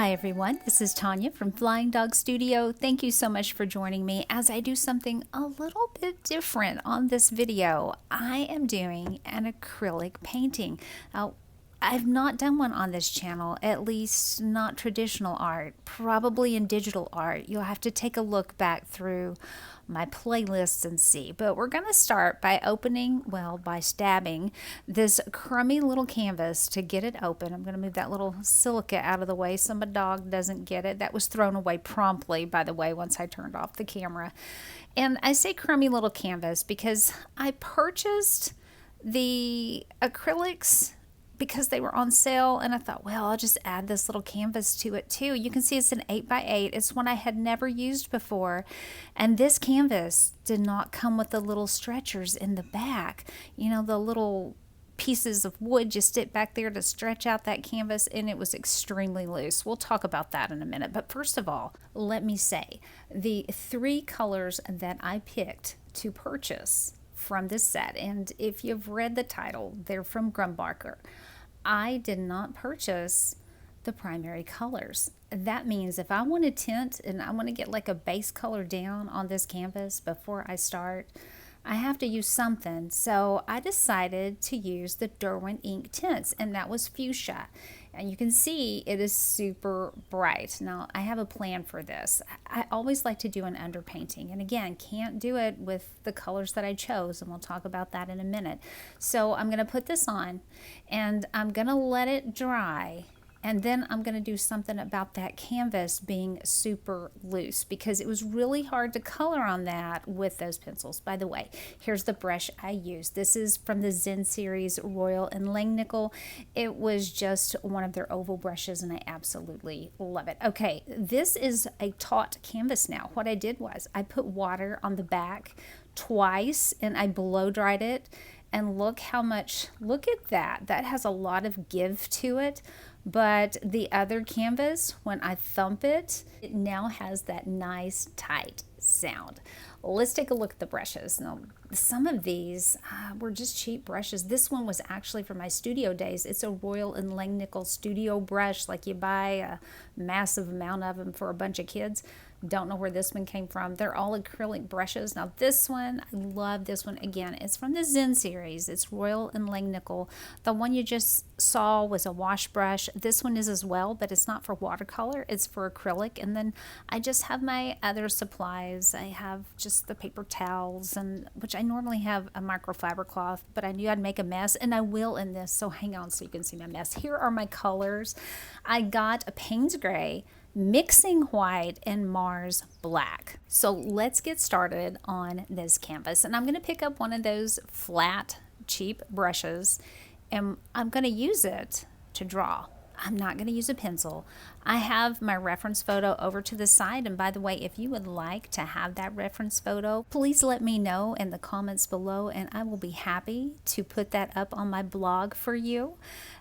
Hi everyone, this is Tanya from Flying Dog Studio. Thank you so much for joining me as I do something a little bit different on this video. I am doing an acrylic painting. Now, I've not done one on this channel, at least not traditional art, probably in digital art. You'll have to take a look back through my playlists and see. But we're going to start by by stabbing this crummy little canvas to get it open. I'm going to move that little silica out of the way so my dog doesn't get it. That was thrown away promptly, by the way, once I turned off the camera. And I say crummy little canvas because I purchased the acrylics because they were on sale, and I thought, well, I'll just add this little canvas to it too. You can see it's an 8x8. It's one I had never used before, and this canvas did not come with the little stretchers in the back. You know, the little pieces of wood you stick back there to stretch out that canvas, and it was extremely loose. We'll talk about that in a minute, but first of all, let me say the three colors that I picked to purchase from this set, and if you've read the title, they're from Grumbacher. I did not purchase the primary colors. That means if I want to tint and I want to get like a base color down on this canvas before I start, I have to use something. So I decided to use the Derwent Inktense, and that was fuchsia. And you can see it is super bright. Now, I have a plan for this. I always like to do an underpainting. And again, can't do it with the colors that I chose, and we'll talk about that in a minute. So I'm going to put this on, and I'm going to let it dry. And then I'm going to do something about that canvas being super loose because it was really hard to color on that with those pencils. By the way, here's the brush I used. This is from the Zen series, Royal and Langnickel. It was just one of their oval brushes, and I absolutely love it. Okay, this is a taut canvas now. What I did was I put water on the back twice, and I blow dried it. And look how much, look at that. That has a lot of give to it. But the other canvas, when I thump it, it now has that nice tight sound. Let's take a look at the brushes. Now, some of these were just cheap brushes. This one was actually from my studio days. It's a Royal and Langnickel studio brush, like you buy a massive amount of them for a bunch of kids. Don't know where this one came from. They're all acrylic brushes. Now this one, I love this one. Again, it's from the Zen series. It's Royal and Langnickel. The one you just saw was a wash brush. This one is as well, but it's not for watercolor. It's for acrylic. And then I just have my other supplies. I have just the paper towels, and which I normally have a microfiber cloth, but I knew I'd make a mess, and I will in this. So hang on so you can see my mess. Here are my colors. I got a Payne's Gray, Mixing White, and Mars Black. So let's get started on this canvas. And I'm going to pick up one of those flat, cheap brushes, and I'm going to use it to draw. I'm not going to use a pencil. I have my reference photo over to the side, and by the way, if you would like to have that reference photo, please let me know in the comments below, and I will be happy to put that up on my blog for you.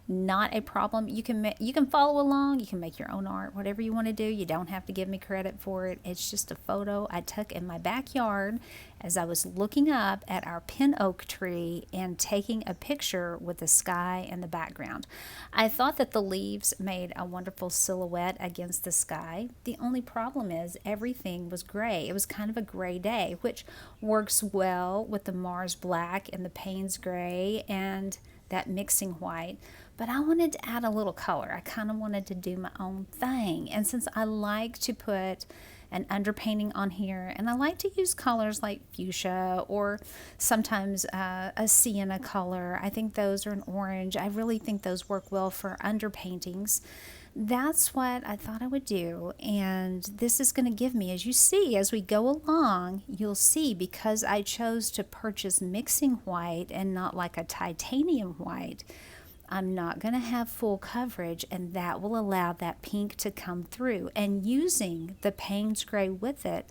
Not a problem. You can follow along, you can make your own art, whatever you want to do. You don't have to give me credit for it. It's just a photo I took in my backyard as I was looking up at our pin oak tree and taking a picture with the sky in the background. I thought that the leaves made a wonderful silhouette against the sky. The only problem is everything was gray. It was kind of a gray day, which works well with the Mars Black and the Payne's Gray and that Mixing White. But I wanted to add a little color. I kind of wanted to do my own thing. And since I like to put an underpainting on here, and I like to use colors like fuchsia or sometimes a sienna color. I think those are an orange. I really think those work well for underpaintings. That's what I thought I would do, and this is going to give me, as you see, as we go along, you'll see because I chose to purchase Mixing White and not like a titanium white, I'm not going to have full coverage, and that will allow that pink to come through. And using the Payne's Gray with it,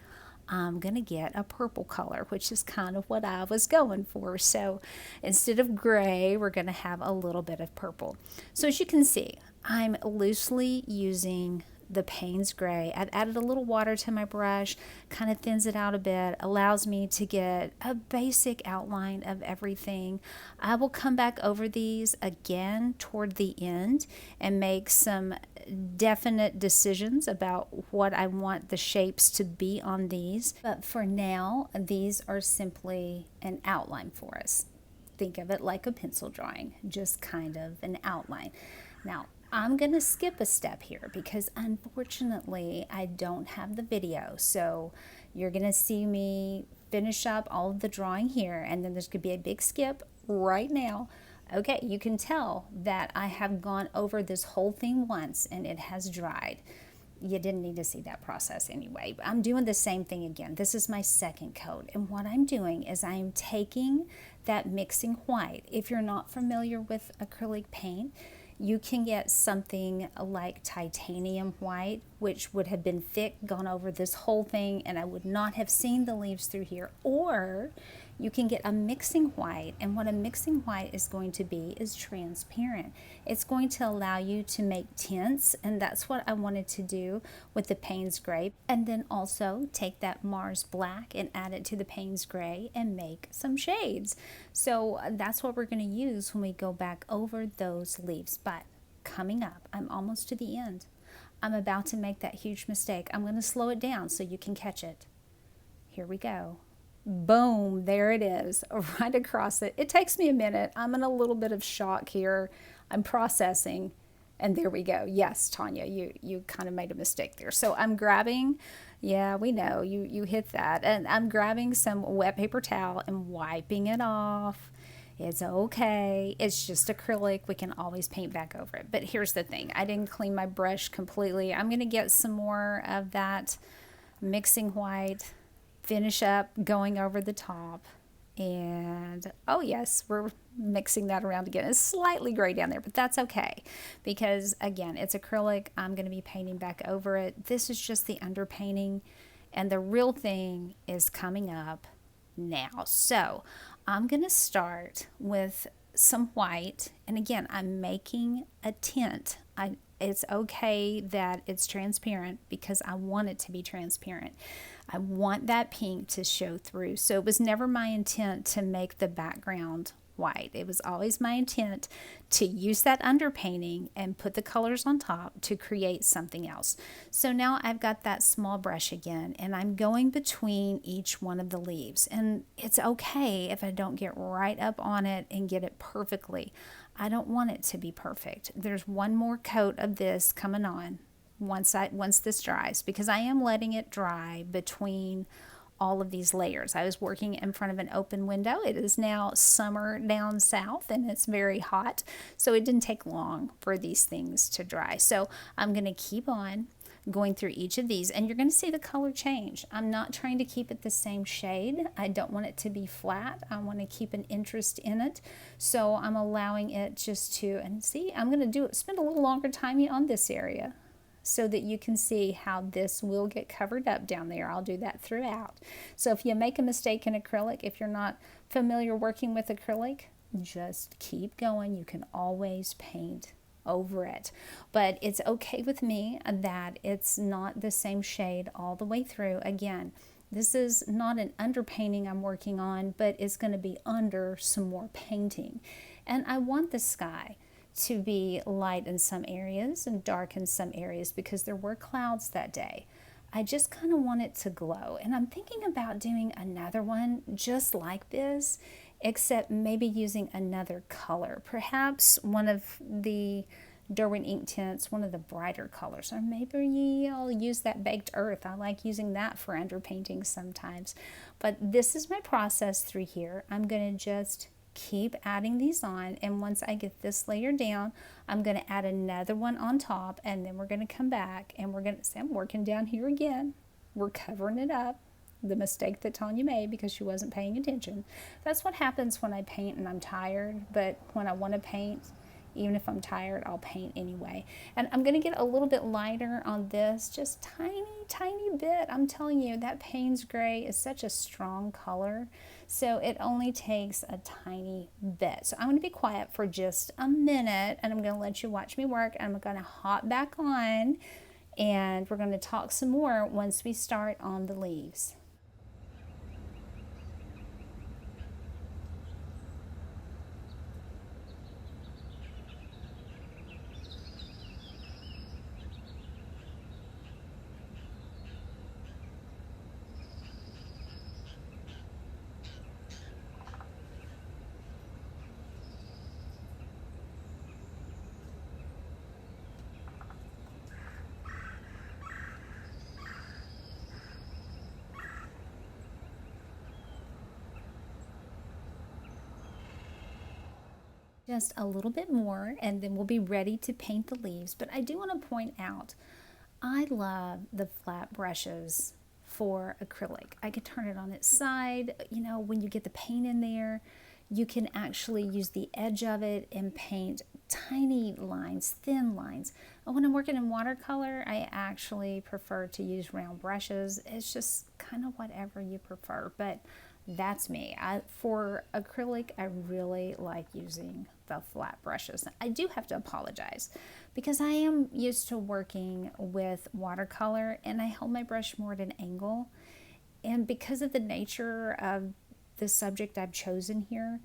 I'm going to get a purple color, which is kind of what I was going for. So instead of gray, we're going to have a little bit of purple. So as you can see, I'm loosely using the Payne's Gray. I've added a little water to my brush, kind of thins it out a bit, allows me to get a basic outline of everything. I will come back over these again toward the end and make some definite decisions about what I want the shapes to be on these. But for now, these are simply an outline for us. Think of it like a pencil drawing, just kind of an outline. Now, I'm going to skip a step here because unfortunately I don't have the video. So you're going to see me finish up all of the drawing here, and then there's going to be a big skip right now. Okay, you can tell that I have gone over this whole thing once and it has dried. You didn't need to see that process anyway. But I'm doing the same thing again. This is my second coat. And what I'm doing is I'm taking that mixing white. If you're not familiar with acrylic paint, you can get something like titanium white, which would have been thick, gone over this whole thing, and I would not have seen the leaves through here. Or you can get a mixing white, and what a mixing white is going to be is transparent. It's going to allow you to make tints, and that's what I wanted to do with the Payne's Gray. And then also take that Mars Black and add it to the Payne's Gray and make some shades. So that's what we're going to use when we go back over those leaves. But coming up, I'm almost to the end. I'm about to make that huge mistake. I'm going to slow it down so you can catch it. Here we go. Boom, there it is, right across it. It takes me a minute. I'm in a little bit of shock here. I'm processing, and there we go. Yes, Tanya, you kind of made a mistake there. So I'm grabbing, yeah, we know, you hit that. And I'm grabbing some wet paper towel and wiping it off. It's okay. It's just acrylic. We can always paint back over it. But here's the thing. I didn't clean my brush completely. I'm going to get some more of that mixing white, finish up going over the top, and oh yes, we're mixing that around again. It's slightly gray down there, but that's okay because again, it's acrylic. I'm going to be painting back over it. This is just the underpainting, and the real thing is coming up now. So I'm going to start with some white, and again, I'm making a tint. It's okay that it's transparent because I want it to be transparent. I want that pink to show through. So it was never my intent to make the background white. It was always my intent to use that underpainting and put the colors on top to create something else. So now I've got that small brush again, and I'm going between each one of the leaves. And it's okay if I don't get right up on it and get it perfectly. I don't want it to be perfect. There's one more coat of this coming on once this dries, because I am letting it dry between all of these layers. I was working in front of an open window. It is now summer down south and it's very hot, so it didn't take long for these things to dry. So I'm going to keep on going through each of these, and you're going to see the color change. I'm not trying to keep it the same shade. I don't want it to be flat. I want to keep an interest in it. So I'm allowing it just to, and see, I'm going to spend a little longer time on this area so that you can see how this will get covered up down there. I'll do that throughout. So if you make a mistake in acrylic, if you're not familiar working with acrylic, just keep going. You can always paint over it. But it's okay with me that it's not the same shade all the way through. Again, this is not an underpainting I'm working on, but it's going to be under some more painting. And I want the sky to be light in some areas and dark in some areas because there were clouds that day. I just kind of want it to glow. And I'm thinking about doing another one just like this, except maybe using another color. Perhaps one of the Derwent Inktense, one of the brighter colors. Or maybe I'll use that baked earth. I like using that for underpainting sometimes. But this is my process through here. I'm going to just keep adding these on, and once I get this layer down, I'm going to add another one on top, and then we're going to come back and we're going to say, I'm working down here again. We're covering it up. The mistake that Tanya made because she wasn't paying attention. That's what happens when I paint and I'm tired, but when I want to paint, even if I'm tired, I'll paint anyway. And I'm going to get a little bit lighter on this, just tiny bit. I'm telling you, that Payne's Gray is such a strong color, so it only takes a tiny bit. So I'm going to be quiet for just a minute, and I'm going to let you watch me work, and I'm going to hop back on, and we're going to talk some more once we start on the leaves. just a little bit more, and then we'll be ready to paint the leaves. But I do want to point out, I love the flat brushes for acrylic. I could turn it on its side. You know, when you get the paint in there, you can actually use the edge of it and paint tiny lines, thin lines. And when I'm working in watercolor, I actually prefer to use round brushes. It's just kind of whatever you prefer, but that's me. For acrylic, I really like using the flat brushes. I do have to apologize because I am used to working with watercolor and I hold my brush more at an angle. And because of the nature of the subject I've chosen here,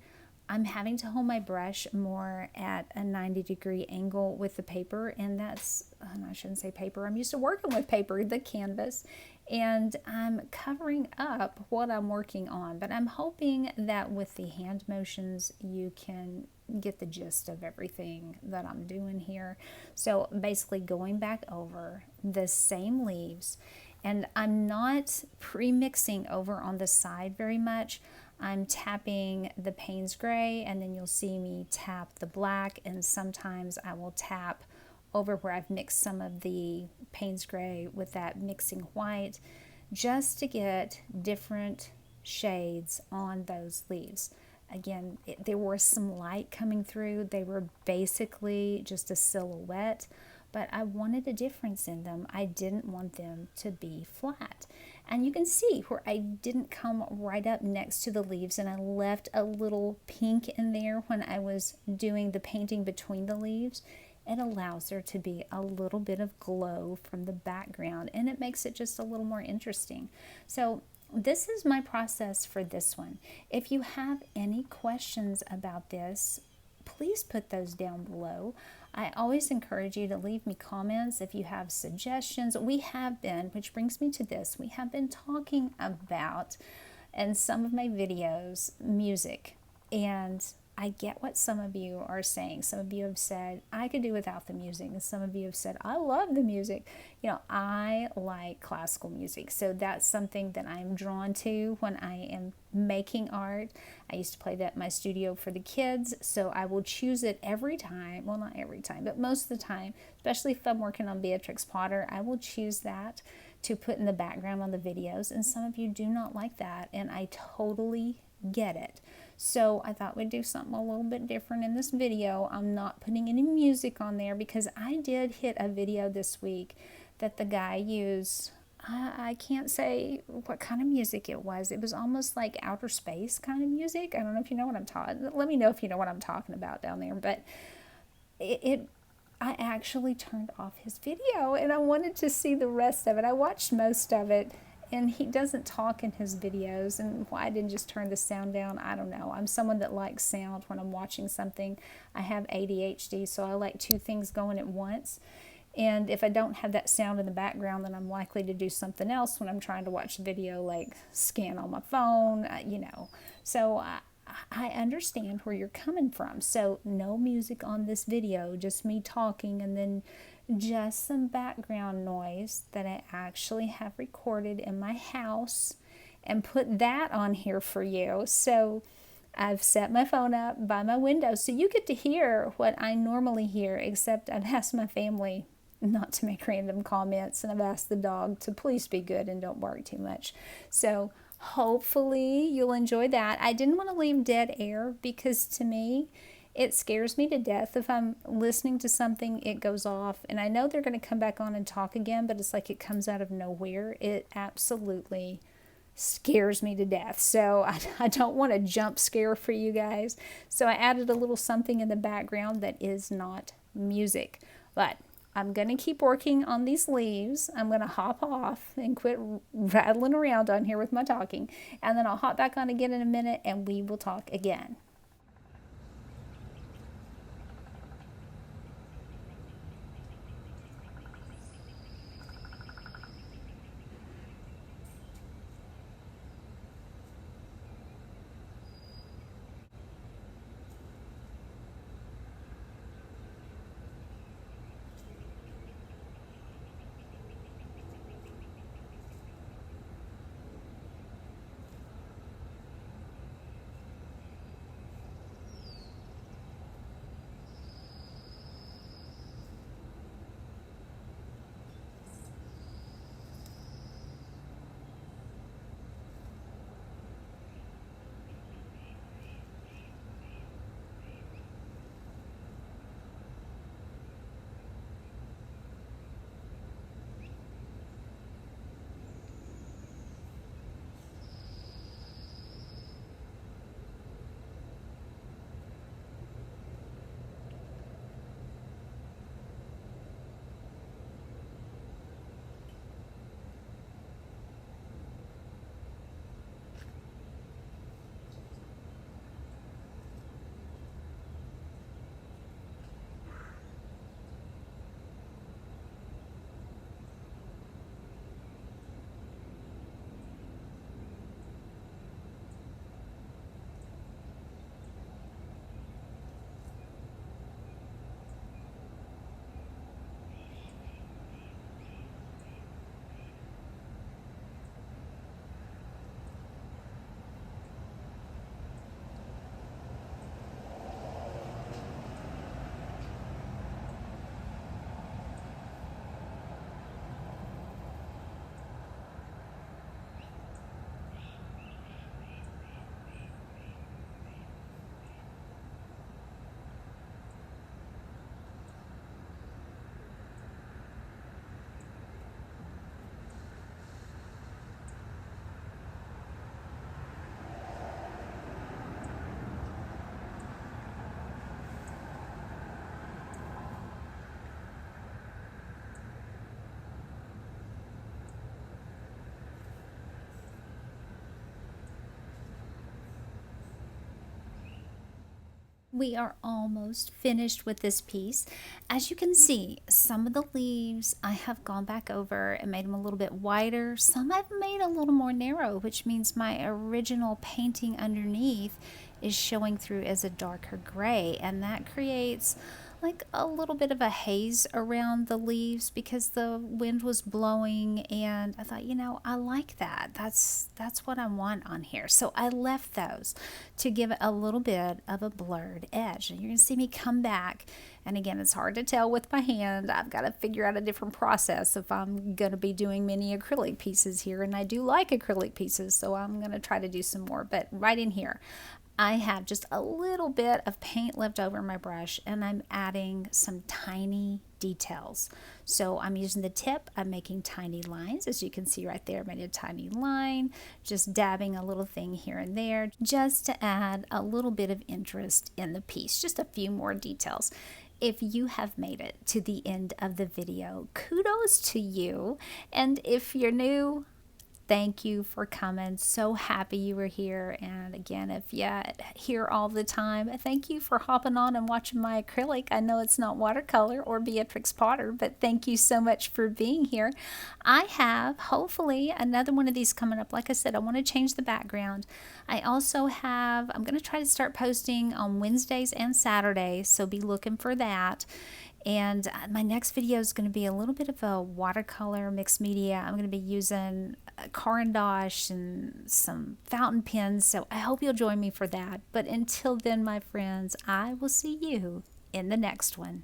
I'm having to hold my brush more at a 90-degree angle with the paper, and that's, I shouldn't say paper, I'm used to working with paper, the canvas, and I'm covering up what I'm working on, but I'm hoping that with the hand motions you can get the gist of everything that I'm doing here. So basically going back over the same leaves, and I'm not pre-mixing over on the side very much. I'm tapping the Payne's Gray, and then you'll see me tap the black, and sometimes I will tap over where I've mixed some of the Payne's Gray with that mixing white, just to get different shades on those leaves. Again, there was some light coming through. They were basically just a silhouette, but I wanted a difference in them. I didn't want them to be flat. And you can see where I didn't come right up next to the leaves, and I left a little pink in there when I was doing the painting between the leaves. It allows there to be a little bit of glow from the background, and it makes it just a little more interesting. So this is my process for this one. If you have any questions about this, please put those down below. I always encourage you to leave me comments if you have suggestions. We have been, which brings me to this, we have been talking about, in some of my videos, music. And I get what some of you are saying. Some of you have said, I could do without the music. And some of you have said, I love the music. You know, I like classical music. So that's something that I'm drawn to when I am making art. I used to play that in my studio for the kids. So I will choose it every time. Well, not every time, but most of the time, especially if I'm working on Beatrix Potter, I will choose that to put in the background on the videos. And some of you do not like that. And I totally get it. So I thought we'd do something a little bit different in this video. I'm not putting any music on there because I did hit a video this week that the guy used. I can't say what kind of music it was. It was almost like outer space kind of music. I don't know if you know what I'm talking. Let me know if you know what I'm talking about down there. But I actually turned off his video and I wanted to see the rest of it. I watched most of it. And he doesn't talk in his videos, and why I didn't just turn the sound down, I don't know. I'm someone that likes sound when I'm watching something. I have ADHD, so I like two things going at once. And if I don't have that sound in the background, then I'm likely to do something else when I'm trying to watch the video, like scan on my phone, you know. So I understand where you're coming from. So no music on this video, just me talking, and then just some background noise that I actually have recorded in my house and put that on here for you. So I've set my phone up by my window so you get to hear what I normally hear, except I've asked my family not to make random comments, and I've asked the dog to please be good and don't bark too much. So hopefully you'll enjoy that. I didn't want to leave dead air because to me, it scares me to death. If I'm listening to something, it goes off. And I know they're going to come back on and talk again, but it's like it comes out of nowhere. It absolutely scares me to death. So I don't want a jump scare for you guys. So I added a little something in the background that is not music. But I'm going to keep working on these leaves. I'm going to hop off and quit rattling around on here with my talking. And then I'll hop back on again in a minute and we will talk again. We are almost finished with this piece. As you can see, some of the leaves I have gone back over and made them a little bit wider. Some I've made a little more narrow, which means my original painting underneath is showing through as a darker gray, and that creates like a little bit of a haze around the leaves because the wind was blowing, and I thought, I like that. That's what I want on here. So I left those to give it a little bit of a blurred edge. And you're going to see me come back, and again, it's hard to tell with my hand. I've got to figure out a different process if I'm going to be doing many acrylic pieces here, and I do like acrylic pieces, so I'm going to try to do some more. But right in here, I have just a little bit of paint left over my brush, and I'm adding some tiny details. So I'm using the tip, I'm making tiny lines. As you can see right there, I made a tiny line, just dabbing a little thing here and there, just to add a little bit of interest in the piece, just a few more details. If you have made it to the end of the video, kudos to you. And if you're new, thank you for coming. So happy you were here. And again, if you're here all the time, thank you for hopping on and watching my acrylic. I know it's not watercolor or Beatrix Potter, but thank you so much for being here. I have hopefully another one of these coming up. Like I said, I want to change the background. I also have, I'm going to try to start posting on Wednesdays and Saturdays, so be looking for that. And my next video is going to be a little bit of a watercolor mixed media. I'm going to be using Caran d'Ache and some fountain pens, so I hope you'll join me for that. But until then, my friends, I will see you in the next one.